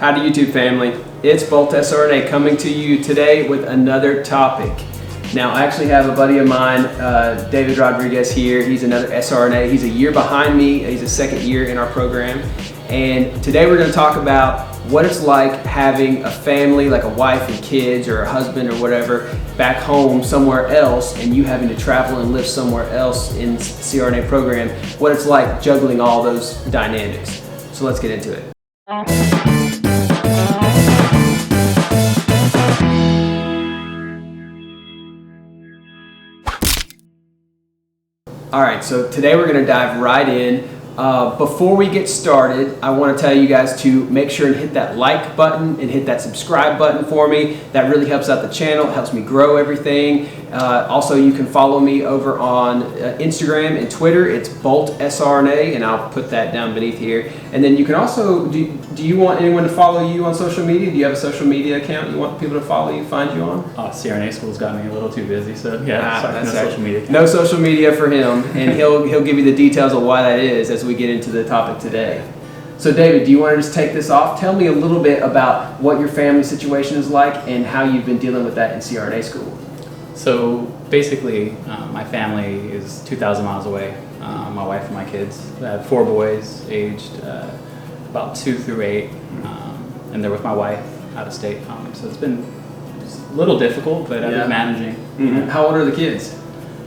Howdy YouTube family, it's Bolt SRNA coming to you today with another topic. Now I actually have a buddy of mine, David Rodriguez here. He's another SRNA. He's a year behind me. He's a second year in our program. And today we're going to talk about what it's like having a family, like a wife and kids or a husband or whatever, back home somewhere else, and you having to travel and live somewhere else in the CRNA program, what it's like juggling all those dynamics. So let's get into it. All right, so today we're going to dive right in. Before we get started, I want to tell you guys to make sure and hit that like button and hit that subscribe button for me. That really helps out the channel, it helps me grow everything. Also, you can follow me over on Instagram and Twitter. It's Bolt SRNA, and I'll put that down beneath here. And then you can also, do you want anyone to follow you on social media? Do you have a social media account you want people to follow you, find you on? CRNA school's got me a little too busy, so yeah, no social media account. No social media for him, and he'll give you the details of why that is as we get into the topic today. So David, do you want to just take this off? Tell me a little bit about what your family situation is like and how you've been dealing with that in CRNA school. So basically, my family is 2,000 miles away. My wife and my kids. I have 4 boys aged about 2 through 8, and they're with my wife out of state. So it's been a little difficult, but I've been managing. Mm-hmm. How old are the kids?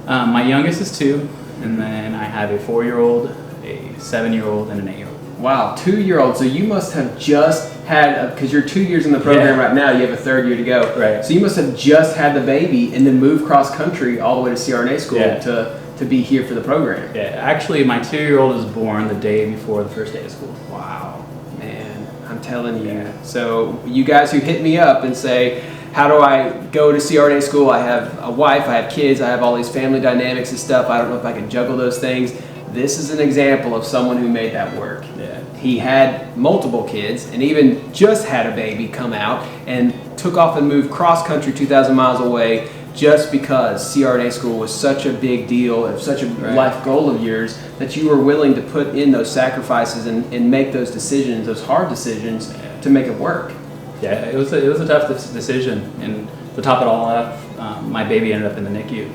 My youngest is 2, and then I have a 4-year-old, a 7-year-old, and an 8-year-old. Wow, 2-year-old. So you must have just had, because you're 2 years in the program right now, you have a 3rd year to go. Right. So you must have just had the baby and then moved cross country all the way to CRNA school to be here for the program. Yeah, actually my 2-year-old was born the day before the first day of school. Wow, man, I'm telling you. Yeah. So you guys who hit me up and say, how do I go to CRNA school? I have a wife, I have kids, I have all these family dynamics and stuff. I don't know if I can juggle those things. This is an example of someone who made that work. Yeah. He had multiple kids and even just had a baby come out and took off and moved cross country 2,000 miles away just because CRNA school was such a big deal and such a life goal of yours that you were willing to put in those sacrifices and make those decisions, those hard decisions to make it work. Yeah, it was a tough decision, and to top it all off, my baby ended up in the NICU.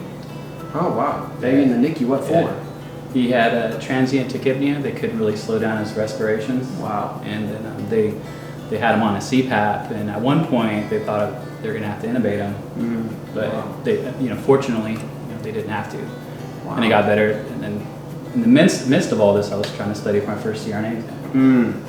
Oh wow, baby in the NICU, what for? Yeah. He had a transient tachypnea. They couldn't really slow down his respirations. Wow. And then they had him on a CPAP, and at one point they thought they were going to have to intubate him, but they, fortunately, they didn't have to. Wow. And it got better. And then in the midst of all this, I was trying to study for my first CRNA exam.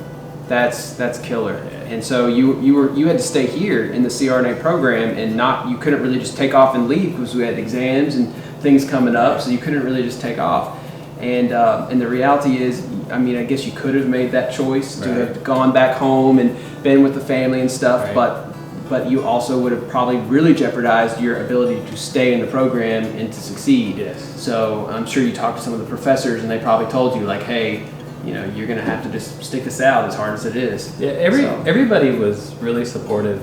That's killer. And so you had to stay here in the CRNA program, and you couldn't really just take off and leave because we had exams and things coming up, so you couldn't really just take off. And the reality is, I mean, I guess you could have made that choice to have gone back home and been with the family and stuff, but you also would have probably really jeopardized your ability to stay in the program and to succeed. Yes. So I'm sure you talked to some of the professors and they probably told you like, hey, you're going to have to just stick this out as hard as it is. Yeah, everybody was really supportive,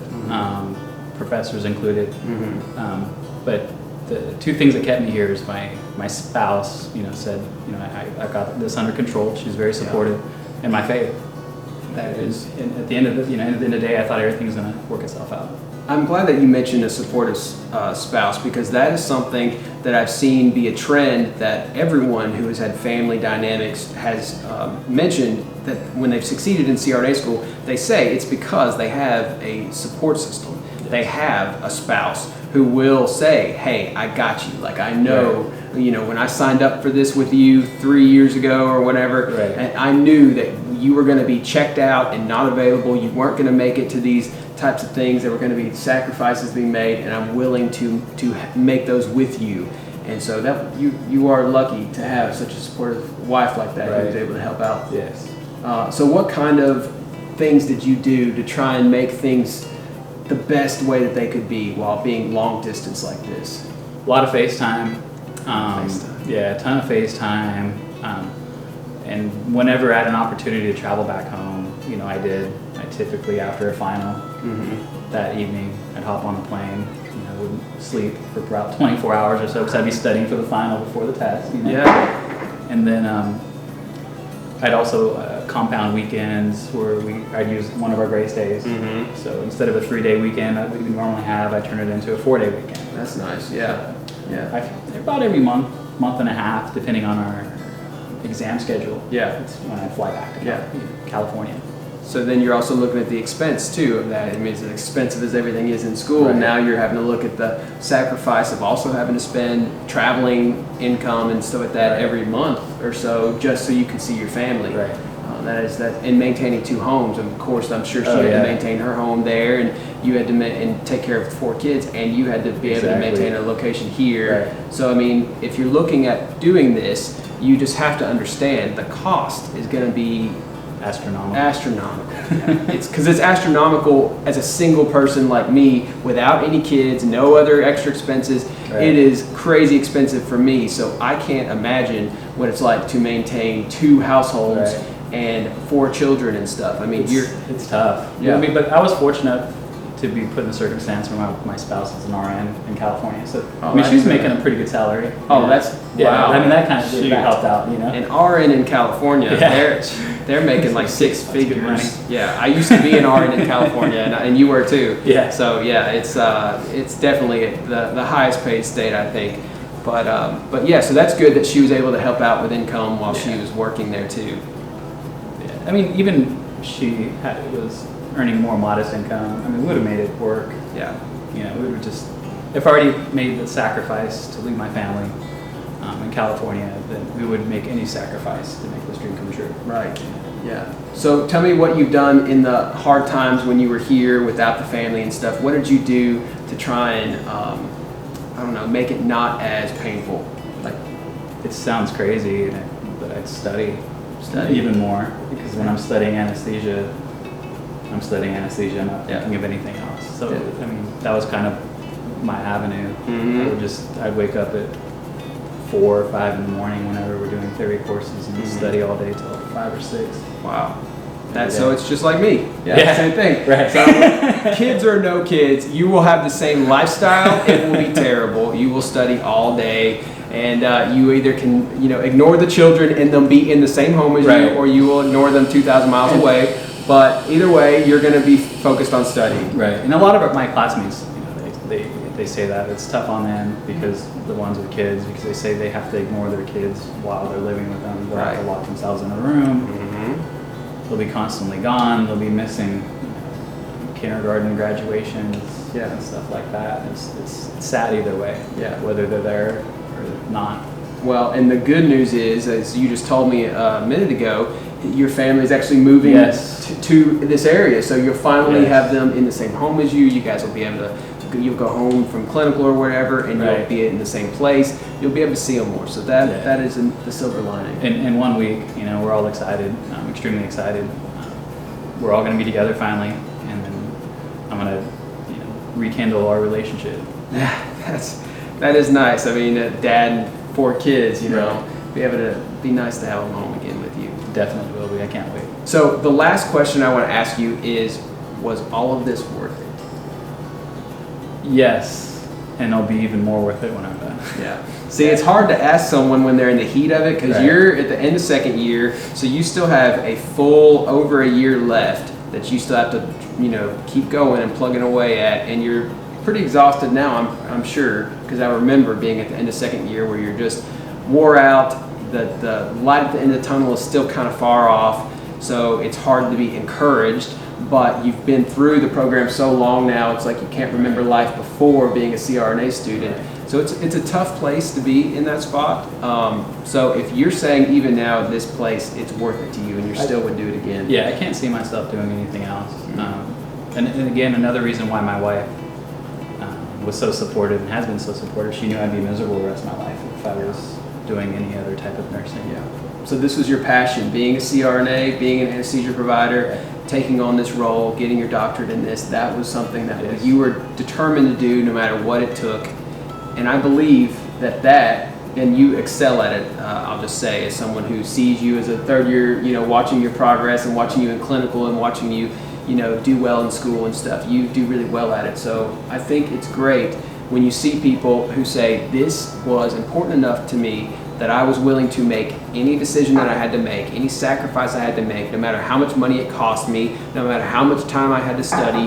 professors included. But the 2 things that kept me here is my spouse, said, I've got this under control. She's very supportive, and my faith. That is, and at the end of the day, I thought everything was going to work itself out. I'm glad that you mentioned a supportive spouse, because that is something that I've seen be a trend that everyone who has had family dynamics has mentioned, that when they've succeeded in CRNA school, they say it's because they have a support system. They have a spouse who will say, hey, I got you. Like, I know, when I signed up for this with you 3 years ago or whatever, and I knew that you were going to be checked out and not available. You weren't going to make it to these types of things. There were going to be sacrifices being made, and I'm willing to make those with you. And so that you are lucky to have such a supportive wife like that who was able to help out. Yes. So what kind of things did you do to try and make things the best way that they could be while being long distance like this? A lot of FaceTime. Yeah, a ton of FaceTime. And whenever I had an opportunity to travel back home, I did. I typically, after a final that evening, I'd hop on the plane. Wouldn't sleep for about 24 hours or so because I'd be studying for the final before the test. Yeah. And then I'd also compound weekends where I'd use one of our grace days. So instead of a 3-day weekend that we normally have, I turn it into a 4-day weekend. That's nice. Yeah. About every month and a half, depending on our exam schedule. Yeah. It's when I fly back to California. So then you're also looking at the expense too of that. I mean, as expensive as everything is in school, Right. now you're having to look at the sacrifice of also having to spend traveling income and stuff like that Right. every month or so just so you can see your family. Right. And maintaining 2 homes. Of course, I'm sure she had to maintain her home there, and you had to and take care of 4 kids, and you had to be able to maintain a location here. Right. So I mean, if you're looking at doing this, you just have to understand the cost is going to be astronomical. It's because it's astronomical as a single person like me without any kids, no other extra expenses. Right. It is crazy expensive for me, so I can't imagine what it's like to maintain 2 households Right. and 4 children and stuff. I mean, it's tough. Yeah. I mean, but I was fortunate to be put in a circumstance where my spouse is an RN in California, so I mean, she's making a pretty good salary. Oh, that's wow. I mean, that kind of helped out, you know. An RN in California, they're making like 6 That's good figures. money. Yeah, I used to be an RN in California, and you were too. Yeah. So yeah, it's definitely the highest paid state, I think. But yeah, so that's good that she was able to help out with income while she was working there too. Yeah. I mean, even she was earning more modest income. I mean, we would have made it work. Yeah. You know, we would just, if I already made the sacrifice to leave my family in California, then we would make any sacrifice to make this dream come true. Right. Yeah. So tell me what you've done in the hard times when you were here without the family and stuff. What did you do to try and, I don't know, make it not as painful? Like, it sounds crazy, but I'd study even more, because when I'm studying anesthesia, I'm not thinking of anything else. So, I mean, that was kind of my avenue. I'd wake up at 4 or 5 in the morning whenever we're doing theory courses and study all day till 5 or 6. Wow. So it's just like me. Yeah. Same thing. Right. So kids or no kids, you will have the same lifestyle. It will be terrible. You will study all day, and you either can ignore the children and they'll be in the same home as you, or you will ignore them 2,000 miles away. But either way, you're going to be focused on studying. Right. And a lot of my classmates, they say that it's tough on them, because the ones with kids, because they say they have to ignore their kids while they're living with them. They'll have to lock themselves in a room. They'll be constantly gone. They'll be missing kindergarten graduations and stuff like that. It's sad either way, whether they're there or not. Well, and the good news is, as you just told me a minute ago, your family is actually moving to this area, so you'll finally have them in the same home as you. You guys will be able to, you'll go home from clinical or whatever, and you'll be in the same place. You'll be able to see them more. So that is the silver lining. In 1 week, we're all excited. I'm extremely excited. We're all going to be together finally, and then I'm going to rekindle our relationship. Yeah, that is nice. I mean, dad and 4 kids, be able to be nice to have them home again with you. Definitely will be. I can't wait. So the last question I want to ask you is, was all of this worth it? Yes, and it'll be even more worth it when I'm done. Yeah. See, it's hard to ask someone when they're in the heat of it, because you're at the end of 2nd year, so you still have a full over a year left that you still have to, keep going and plugging away at, and you're pretty exhausted now, I'm sure, because I remember being at the end of 2nd year where you're just wore out, the light at the end of the tunnel is still kind of far off, so it's hard to be encouraged. But you've been through the program so long now, it's like you can't remember life before being a CRNA student. So it's a tough place to be in that spot. So if you're saying even now this place, it's worth it to you, and you still would do it again. Yeah, I can't see myself doing anything else. And again, another reason why my wife was so supportive and has been so supportive, she knew I'd be miserable the rest of my life if I was doing any other type of nursing. Yeah. So this was your passion, being a CRNA, being an anesthesia provider, taking on this role, getting your doctorate in this. That was something that you were determined to do no matter what it took. And I believe that, and you excel at it, I'll just say, as someone who sees you as a 3rd year, watching your progress and watching you in clinical and watching you, do well in school and stuff. You do really well at it. So I think it's great when you see people who say, this was important enough to me that I was willing to make any decision that I had to make, any sacrifice I had to make, no matter how much money it cost me, no matter how much time I had to study,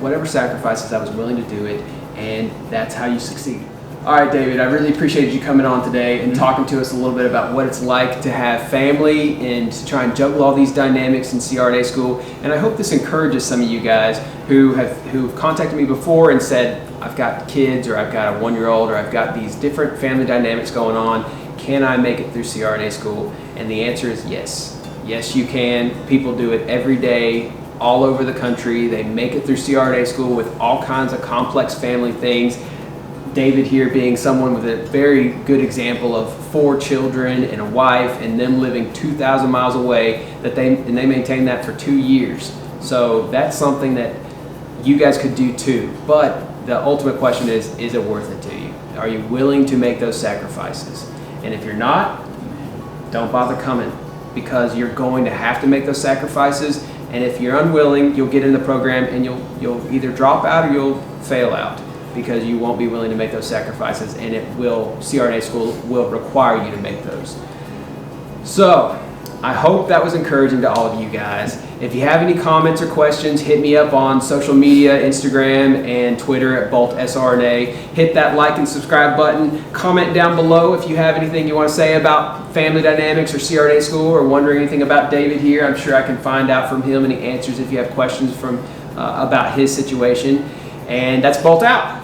whatever sacrifices, I was willing to do it, and that's how you succeed. All right, David, I really appreciated you coming on today and talking to us a little bit about what it's like to have family and to try and juggle all these dynamics in CRNA school. And I hope this encourages some of you guys who've contacted me before and said, I've got kids, or I've got a 1-year-old, or I've got these different family dynamics going on. Can I make it through CRNA school? And the answer is yes. Yes, you can. People do it every day, all over the country. They make it through CRNA school with all kinds of complex family things. David here being someone with a very good example of 4 children and a wife, and them living 2,000 miles away, and they maintain that for 2 years. So that's something that you guys could do too. But the ultimate question is it worth it to you? Are you willing to make those sacrifices? And if you're not, don't bother coming, because you're going to have to make those sacrifices. And if you're unwilling, you'll get in the program and you'll either drop out or you'll fail out, because you won't be willing to make those sacrifices, and CRNA school will require you to make those. So I hope that was encouraging to all of you guys. If you have any comments or questions, hit me up on social media, Instagram and Twitter at BoltSRNA. Hit that like and subscribe button. Comment down below if you have anything you want to say about family dynamics or CRNA school, or wondering anything about David here. I'm sure I can find out from him any answers if you have questions about his situation. And that's Bolt out.